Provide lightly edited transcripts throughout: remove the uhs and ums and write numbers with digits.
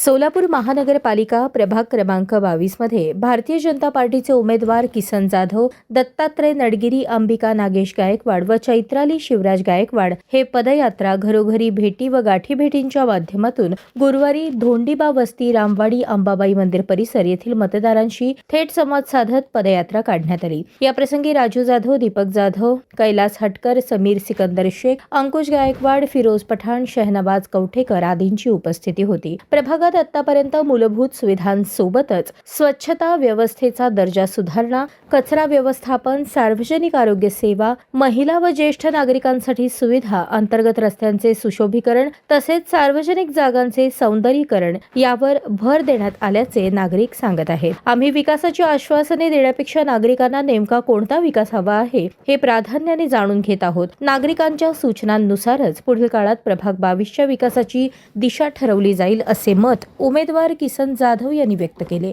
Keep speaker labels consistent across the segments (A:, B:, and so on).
A: सोलापूर महानगरपालिका प्रभाग क्रमांक 22 मध्ये भारतीय जनता पार्टीचे उमेदवार किसन जाधव, दत्तात्रय नडगिरी, अंबिका नागेश गायकवाड व चैत्राली शिवराज गायकवाड हे पदयात्रा घरोघरी भेटी व गाठीभेटींच्या माध्यमातून गुरुवारी धोंडीबा वस्ती, रामवाडी, अंबाबाई मंदिर परिसर येथील मतदारांशी थेट संवाद साधत पदयात्रा काढण्यात आली। या प्रसंगी राजू जाधव, दीपक जाधव, कैलास हटकर, समीर सिकंदर शेख, अंकुश गायकवाड, फिरोज पठाण, शहनवाज कवठेकर आदींची उपस्थिती होती। प्रभागात आतापर्यंत मूलभूत सुविधांसोबतच स्वच्छता व्यवस्थेचा दर्जा सुधारणा, कचरा व्यवस्थापन, सार्वजनिक आरोग्य सेवा, महिला व ज्येष्ठ नागरिकांसाठी सुविधा, अंतर्गत रस्त्यांचे सुशोभीकरण तसेच सार्वजनिक जागांचे सौंदर्यीकरण यावर भर देण्यात आल्याचे नागरिक सांगत आहेत। आम्ही विकासाची आश्वासने देण्यापेक्षा नागरिकांना नेमका कोणता विकास हवा आहे हे प्राधान्याने जाणून घेत आहोत। नागरिकांच्या सूचनांनुसारच पुढील काळात प्रभाग 22च्या विकासाची दिशा ठरवली जाईल असे मत उमेदवार किसन जाधव यांनी व्यक्त केले।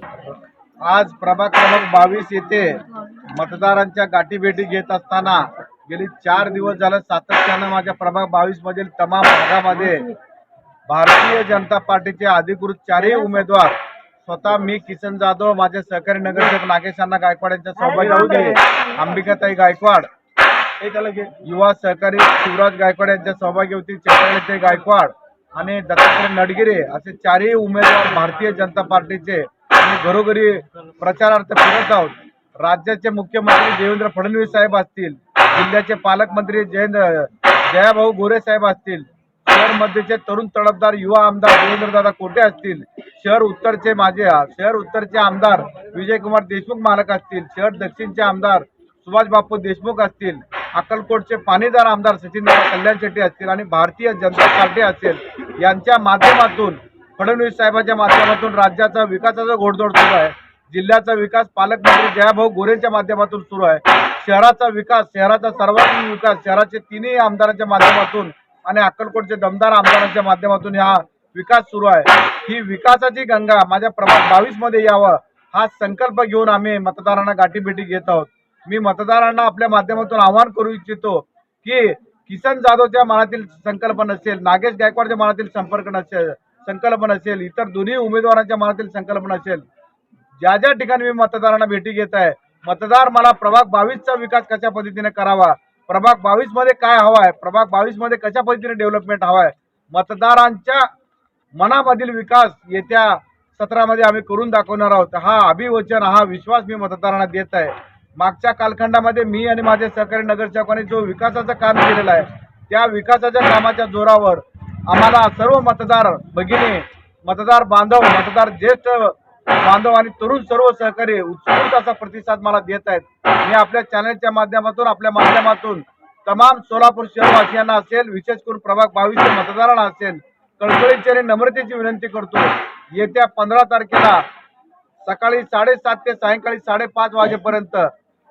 B: आज प्रभाग क्रमांक 22 येथे मतदारांच्या गाठीभेटी घेत असताना गेली 4 दिवस झाले सातत्याने माझ्या प्रभाग 22 मधील तमाम भागामध्ये भारतीय जनता पार्टीचे अधिकृत 4 उमेदवार स्वतः मी किसन जाधव, माझे सहकारी नगरसेवक नागेश अण्णा गायकवाड यांच्या सहभागी होते, अंबिकाताई गायकवाड, युवा सहकारी शिवराज गायकवाड यांच्या सहभागी होती, चैत्राली गायकवाड आणि दत्तात्रय नडगिरे असे 4 उमेदवार भारतीय जनता पार्टीचे घरोघरी प्रचारार्थ फिरत आहोत। राज्याचे मुख्यमंत्री देवेंद्र फडणवीस साहेब असतील, जिल्ह्याचे पालकमंत्री जयाभाऊ गोरे साहेब असतील, शहर मध्येचे तरुण तडफदार युवा आमदार देवेंद्रदादा कोटे असतील, शहर उत्तरचे आमदार विजयकुमार देशमुख मालक असतील, शहर दक्षिणचे आमदार सुभाष बापू देशमुख असतील, अक्कलकोटचे पाणीदार आमदार सचिनदादा कल्याण शेट्टी असतील आणि भारतीय जनता पार्टी असेल यांच्या माध्यमातून फडणवीस साहेबांच्या माध्यमातून राज्याचा विकासाचा घोडदौड सुरू आहे। जिल्ह्याचा विकास पालकमंत्री जयाभाऊ गोरेंच्या माध्यमातून सुरू आहे। शहराचा विकास, शहराचा सर्वांगीण विकास शहराचे 3 आमदारांच्या माध्यमातून आणि अक्कलकोटचे दमदार आमदारांच्या माध्यमातून हा विकास सुरू आहे। ही विकासाची गंगा माझ्या प्रभाग 22 मध्ये यावं हा संकल्प घेऊन आम्ही मतदारांना गाठीभेटी घेत आहोत। मी मतदारांना आपल्या माध्यमातून आवाहन करू इच्छितो की किसन जाधवच्या मनातील संकल्प नसेल, नागेश गायकवाडच्या मनातील संकल्प नसेल, इतर दोन्ही उमेदवारांच्या मनातील संकल्प नसेल, ज्या ठिकाणी मी मतदारांना भेटी घेत आहे, मतदार मला प्रभाग 22चा विकास कशा पद्धतीने करावा, प्रभाग 22 मध्ये काय हवा आहे, प्रभाग 22 मध्ये कशा पद्धतीने डेव्हलपमेंट हवा आहे, मतदारांच्या मनामधील विकास येत्या सत्रामध्ये आम्ही करून दाखवणार आहोत। हा अभिवचन, हा विश्वास मी मतदारांना देत आहे। मागच्या कालखंडामध्ये मी आणि माझे सहकारी नगरसेवकांनी जो विकासाचं काम केलेलं आहे, त्या विकासाच्या कामाच्या जोरावर आम्हाला सर्व मतदार भगिनी, मतदार बांधव, मतदार ज्येष्ठ बांधव आणि तरुण सर्व सहकारी उत्स्फूर्त असा प्रतिसाद मला देत आहेत। मी आपल्या चॅनलच्या माध्यमातून, आपल्या माध्यमातून तमाम सोलापूर शहरवासियांना असेल, विशेष करून प्रभाग 22च्या मतदारांना असेल, कळकळीची आणि नम्रतेची विनंती करतो, येत्या 15 तारखेला सकाळी 7:30 ते सायंकाळी 5:30 वाजेपर्यंत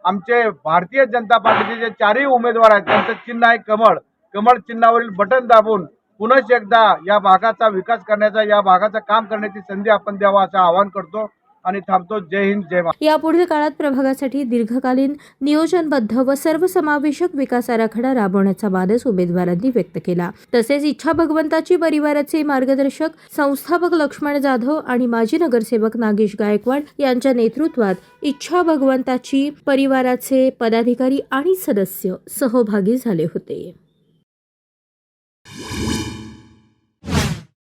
B: आमचे भारतीय जनता पार्टीचे जे 4 उमेदवार आहेत त्यांचं चिन्ह आहे कमळ। कमळ चिन्हावरील बटन दाबून पुनश्च एकदा या भागाचा विकास करण्याचा, या भागाचं काम करण्याची संधी आपण द्यावा असं आवाहन करतो आणि थांबतो। जय हिंद, जय महाराष्ट्र।
A: यापुढील काळात प्रभागासाठी दीर्घकालीन नियोजनबद्ध व सर्वसमावेशक विकास आराखडा राबवण्याचा मानस उमेदवारांनी व्यक्त केला। तसेच इच्छा भगवंताची परिवाराचे मार्गदर्शक संस्थापक लक्ष्मण जाधव आणि माजी नगरसेवक नागेश गायकवाड यांच्या नेतृत्वात इच्छा भगवंताची परिवाराचे पदाधिकारी आणि सदस्य सहभागी झाले होते।